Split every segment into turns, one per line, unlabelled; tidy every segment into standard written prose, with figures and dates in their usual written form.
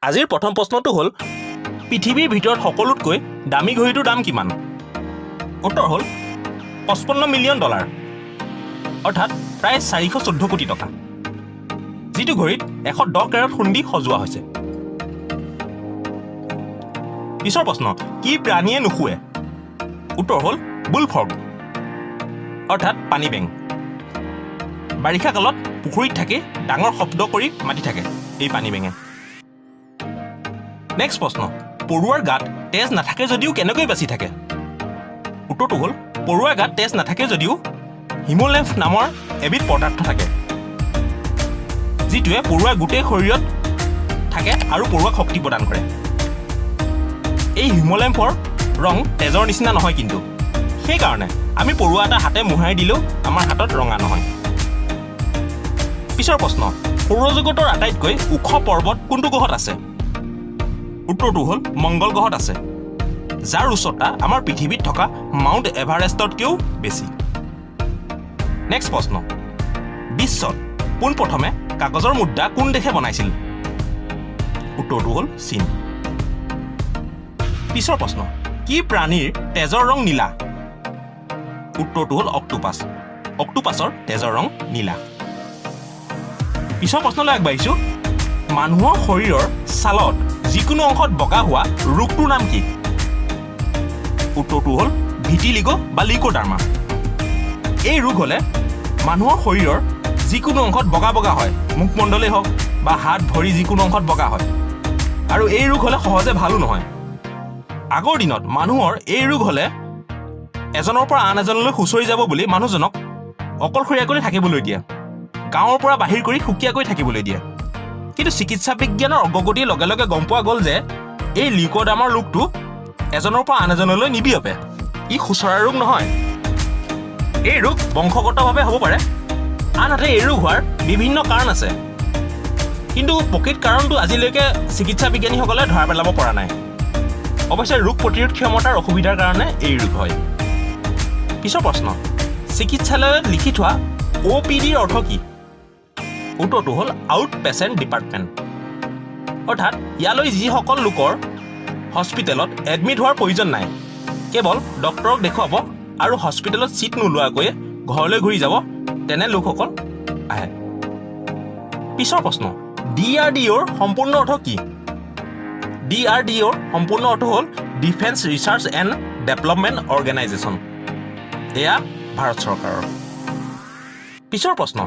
আজিৰ প্ৰথম প্ৰশ্নটো হ'ল পৃথিৱীৰ ভিতৰত সকলোতকৈ দামী ঘড়ীটোৰ দাম কিমান? উত্তৰ হ'ল $55 মিলিয়ন, অৰ্থাৎ প্ৰায় 414 কোটি টকা, যিটো ঘড়ীত 110 কেৰেট সোণ দি সজোৱা হৈছে। পিছৰ প্ৰশ্ন, কি প্ৰাণীয়ে নুশুৱে? উত্তৰ হ'ল বুলফ্ৰগ, অৰ্থাৎ পানী বেং। বাৰিষা কালত পুখুৰীত থাকি ডাঙৰ শব্দ কৰি মাতি থাকে এই পানী বেঙে। নেক্সট প্ৰশ্ন, পৰুৱাৰ গাত তেজ নাথাকে যদিও কেনেকৈ বাচি থাকে? উত্তৰটো হ'ল পৰুৱাৰ গাত তেজ নাথাকে যদিও হিমোলেম্ফ নামৰ এবিধ পদাৰ্থ থাকে, যিটোৱে পৰুৱাৰ গোটেই শৰীৰত থাকে আৰু পৰুৱাক শক্তি প্ৰদান কৰে। এই হিমোলেম্ফৰ ৰং তেজৰ নিচিনা নহয়, কিন্তু সেইকাৰণে আমি পৰুৱা এটা হাতে মোহাৰি দিলেও আমাৰ হাতত ৰঙা নহয়। পিছৰ প্ৰশ্ন, সৌৰজগতৰ আটাইতকৈ ওখ পৰ্বত কোনটো গ্ৰহত আছে? উত্তৰটো হ'ল মংগল গ্ৰহত আছে, যাৰ উচ্চতা আমাৰ পৃথিৱীত থকা মাউণ্ট এভাৰেষ্টতকৈও বেছি। নেক্সট প্ৰশ্ন, বিশ্বত পোনপ্ৰথমে কাগজৰ মুদ্ৰা কোন দেশে বনাইছিল? উত্তৰটো হ'ল চীন। পিছৰ প্ৰশ্ন, কি প্ৰাণীৰ তেজৰ ৰং নীলা? উত্তৰটো হ'ল অক্টোপাছ। অক্টোপাছৰ তেজৰ ৰং নীলা। পিছৰ প্ৰশ্নলৈ আগবাঢ়িছোঁ, মানুহৰ শৰীৰৰ ছালত যিকোনো অংশত বগা হোৱা ৰোগটোৰ নাম কি? উত্তৰটো হ'ল ভিটিলিগো বা লিকোডাৰ্মা। এই ৰোগ হ'লে মানুহৰ শৰীৰৰ যিকোনো অংশত বগা বগা হয়, মুখমণ্ডলেই হওক বা হাত ভৰি যিকোনো অংশত বগা হয়, আৰু এই ৰোগ হ'লে সহজে ভালো নহয়। আগৰ দিনত মানুহৰ এই ৰোগ হ'লে এজনৰ পৰা আন এজনলৈ খুচৰি যাব বুলি মানুহজনক অকলশৰীয়াকৈ থাকিবলৈ দিয়ে, গাঁৱৰ পৰা বাহিৰ কৰি সুকীয়াকৈ থাকিবলৈ দিয়ে। কিন্তু চিকিৎসা বিজ্ঞানৰ অগ্ৰগতিৰ লগে লগে গম পোৱা গ'ল যে এই লিকোডাৰ্মাৰ ৰোগটো এজনৰ পৰা আন এজনলৈ নিবিয়পে, ই খুচৰা ৰোগ নহয়। এই ৰোগ বংশগতভাৱে হ'ব পাৰে, আনহাতে এই ৰোগ হোৱাৰ বিভিন্ন কাৰণ আছে, কিন্তু প্ৰকৃত কাৰণটো আজিলৈকে চিকিৎসা বিজ্ঞানীসকলে ধৰা পেলাব পৰা নাই। অৱশ্যে ৰোগ প্ৰতিৰোধ ক্ষমতাৰ অসুবিধাৰ কাৰণে এই ৰোগ হয়। পিছৰ প্ৰশ্ন, চিকিৎসালয়ত লিখি থোৱা OPDৰ অৰ্থ কি? উত্তৰটো হ'ল আউট পেচেণ্ট ডিপাৰ্টমেণ্ট, অৰ্থাৎ ইয়ালৈ যিসকল লোকৰ হস্পিটেলত এডমিট হোৱাৰ প্ৰয়োজন নাই, কেৱল ডক্তৰক দেখুৱাব আৰু হস্পিটেলত চিট নোলোৱাকৈ ঘৰলৈ ঘূৰি যাব, তেনে লোকসকল আহে। পিছৰ প্ৰশ্ন, DRDOৰ সম্পূৰ্ণ অৰ্থ কি? DRDOৰ সম্পূৰ্ণ অৰ্থ হ'ল defence research and development organisation. এয়া ভাৰত চৰকাৰৰ। পিছৰ প্ৰশ্ন,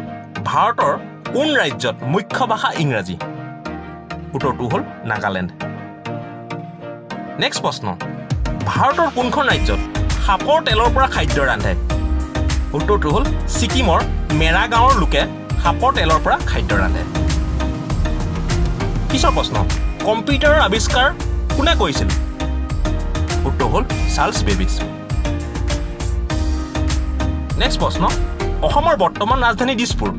ভাৰতৰ কোন ৰাজ্যত মুখ্য ভাষা ইংৰাজী? উত্তৰটো হ'ল নাগালেণ্ড। নেক্সট প্ৰশ্ন, ভাৰতৰ কোনখন ৰাজ্যত সাপৰ তেলৰ পৰা খাদ্য ৰান্ধে? উত্তৰটো হ'ল ছিকিমৰ মেৰা গাঁৱৰ লোকে সাপৰ তেলৰ পৰা খাদ্য ৰান্ধে। পিছৰ প্ৰশ্ন, কম্পিউটাৰৰ আৱিষ্কাৰ কোনে কৰিছিল? উত্তৰ হ'ল চাৰ্লছ বেবেজ। নেক্সট প্ৰশ্ন, অসমৰ বৰ্তমান ৰাজধানী দিছপুৰ।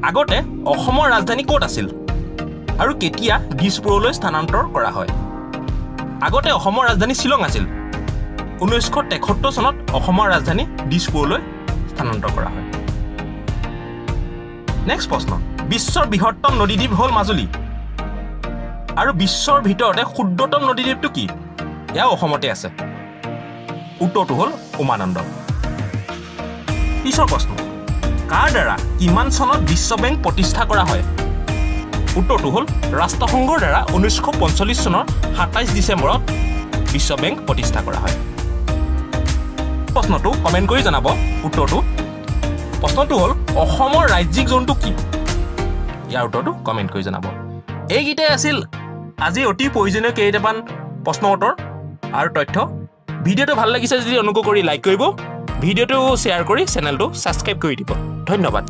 আগতে অসমৰ ৰাজধানী ক'ত আছিল আৰু কেতিয়া দিছপুৰলৈ স্থানান্তৰ কৰা হয়? আগতে অসমৰ ৰাজধানী শ্বিলং আছিল। 1973 চনত অসমৰ ৰাজধানী দিছপুৰলৈ স্থানান্তৰ কৰা হয়। নেক্সট প্ৰশ্ন, বিশ্বৰ বৃহত্তম নদীদ্বীপ হ'ল মাজুলী, আৰু বিশ্বৰ ভিতৰতে ক্ষুদ্ৰতম নদীদ্বীপটো কি? এয়াও অসমতে আছে। উত্তৰটো হ'ল উমানন্দ। পিছৰ প্ৰশ্ন, কাৰ দ্বাৰা কিমান চনত বিশ্ব বেংক প্ৰতিষ্ঠা কৰা হয়? উত্তৰটো হ'ল ৰাষ্ট্ৰসংঘৰ দ্বাৰা 1945 চনৰ 27 ডিচেম্বৰত বিশ্ব বেংক প্ৰতিষ্ঠা কৰা হয়। প্ৰশ্নটো কমেণ্ট কৰি জনাব উত্তৰটো। প্ৰশ্নটো হ'ল অসমৰ ৰাজ্যিক জন্তু কি? ইয়াৰ উত্তৰটো কমেণ্ট কৰি জনাব। এইকেইটাই আছিল আজি অতি প্ৰয়োজনীয় কেইটামান প্ৰশ্ন উত্তৰ আৰু তথ্য। ভিডিঅ'টো ভাল লাগিছে যদি অনুগ্ৰহ কৰি লাইক কৰিব, ভিডিঅ'টো শ্বেয়াৰ কৰি চেনেলটো ছাবস্ক্ৰাইব কৰি দিব। ধন্যবাদ।